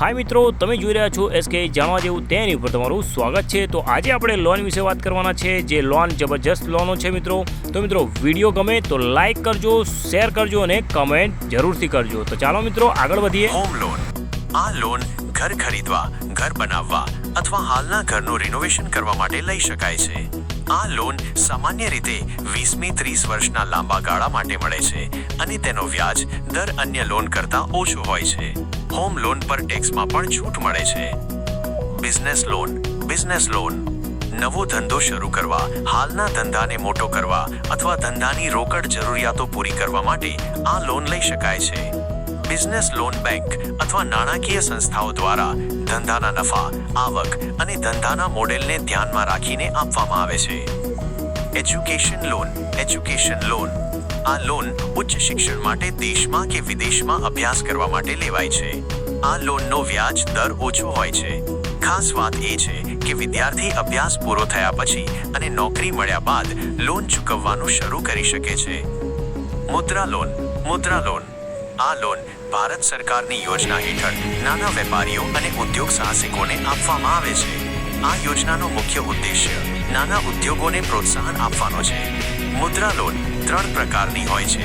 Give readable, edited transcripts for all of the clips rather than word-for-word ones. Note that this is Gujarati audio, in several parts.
हाय मित्रों, તમે જોઈ રહ્યા છો એસકે જાણવા જેવું તેની ઉપર તમારું સ્વાગત છે। તો આજે આપણે લોન વિશે વાત કરવાના છે, જે લોન જબરજસ્ત લોનો છે મિત્રો। તો મિત્રો વિડીયો ગમે તો લાઈક કરજો, શેર કરજો અને કમેન્ટ જરૂરથી કરજો। તો ચાલો મિત્રો આગળ વધીએ। હોમ લોન આ લોન ઘર ખરીદવા, ઘર બનાવવા અથવા હાલના ઘરનું રિનોવેશન કરવા માટે લઈ શકાય છે। આ લોન સામાન્ય રીતે 20 થી 30 વર્ષના લાંબા ગાળા માટે મળે છે અને તેનો વ્યાજ દર અન્ય લોન કરતાં ઓછો હોય છે। હોમ લોન પર ટેક્સમાં પણ છૂટ મળે છે। બિઝનેસ લોન નવો ધંધો શરૂ કરવા, હાલના ધંધાને મોટો કરવા અથવા ધંધાની રોકડ જરૂરિયાતો પૂરી કરવા માટે આ લોન લઈ શકાય છે। બિઝનેસ લોન બેંક અથવા નાણાકીય સંસ્થાઓ દ્વારા ધંધાના નફા, આવક અને ધંધાના મોડેલને ધ્યાનમાં રાખીને આપવામાં આવે છે। એજ્યુકેશન લોન આ લોન ઉચ્ચ શિક્ષણ માટે દેશમાં કે વિદેશમાં અભ્યાસ કરવા માટે લેવાય છે। આ લોનનો વ્યાજ દર ઓછો હોય છે। ખાસ વાત એ છે કે વિદ્યાર્થી અભ્યાસ પૂરો થયા પછી અને નોકરી મળ્યા બાદ લોન ચૂકવવાનું શરૂ કરી શકે છે। મુદ્રા લોન આ લોન ભારત સરકારની યોજના હેઠળ નાના વેપારીઓ અને ઉદ્યોગ સાહસિકોને આપવામાં આવે છે। આ યોજનાનો મુખ્ય ઉદ્દેશ્ય નાના ઉદ્યોગોને પ્રોત્સાહન આપવાનો છે। મુદ્રા લોન 3 પ્રકારની હોય છે।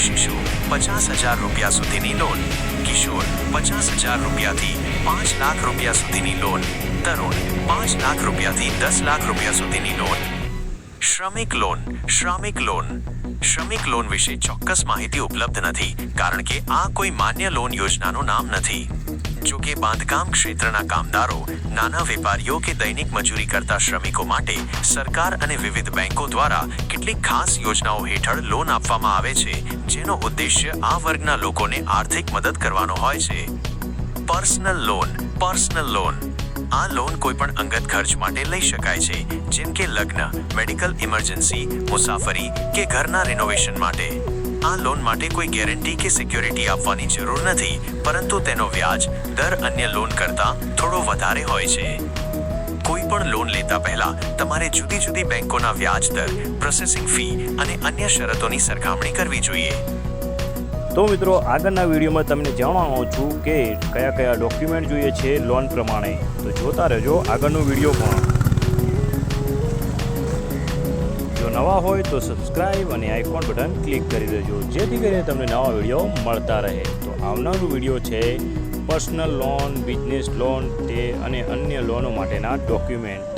શિશુ 50,000 રૂપિયા સુધીની લોન, કિશોર 50,000 રૂપિયાથી 5 લાખ રૂપિયા સુધીની લોન, તરુણ 5 લાખ રૂપિયાથી 10 લાખ રૂપિયા સુધીની લોન। શ્રમિક લોન વિશે ચોક્કસ માહિતી ઉપલબ્ધ નથી, કારણ કે આ કોઈ માન્ય લોન યોજનાનું નામ નથી। જો કે બાંધકામ ક્ષેત્રના કામદારો, નાના વેપારીઓ કે દૈનિક મજૂરી કરતા શ્રમિકો માટે સરકાર અને વિવિધ બેંકો દ્વારા કેટલીક ખાસ યોજનાઓ હેઠળ લોન આપવામાં આવે છે, જેનો ઉદ્દેશ્ય આ વર્ગના લોકોને આર્થિક મદદ કરવાનો હોય છે। પર્સનલ લોન આ લોન કોઈ પણ અંગત ખર્ચ માટે લઈ શકાય છે, જેમ કે લગ્ન, મેડિકલ ઇમરજન્સી, મુસાફરી કે ઘરના રિનોવેશન માટે। આ લોન માટે કોઈ ગેરંટી કે સિક્યોરિટી આપવાની જરૂર નથી, પરંતુ તેનો વ્યાજ દર અન્ય લોન કરતાં થોડો વધારે હોય છે। કોઈ પણ લોન લેતા પહેલા તમારે જુદી જુદી બેંકોના વ્યાજ દર, પ્રોસેસિંગ ફી અને અન્ય શરતોની સરખામણી કરવી જોઈએ। તો મિત્રો આગળના વિડીયોમાં તમને જણાવવાનો છું કે કયા કયા ડોક્યુમેન્ટ જોઈએ છે લોન પ્રમાણે। તો જોતા રહેજો આગળનો વિડીયો પણ। જો નવા હોય તો સબસ્ક્રાઇબ અને આઇકોન બટન ક્લિક કરી દેજો, જેથી કરીને તમને નવા વિડીયો મળતા રહે। તો આવનારો વિડીયો છે પર્સનલ લોન, બિઝનેસ લોન તે અને અન્ય લોનો માટેના ડોક્યુમેન્ટ।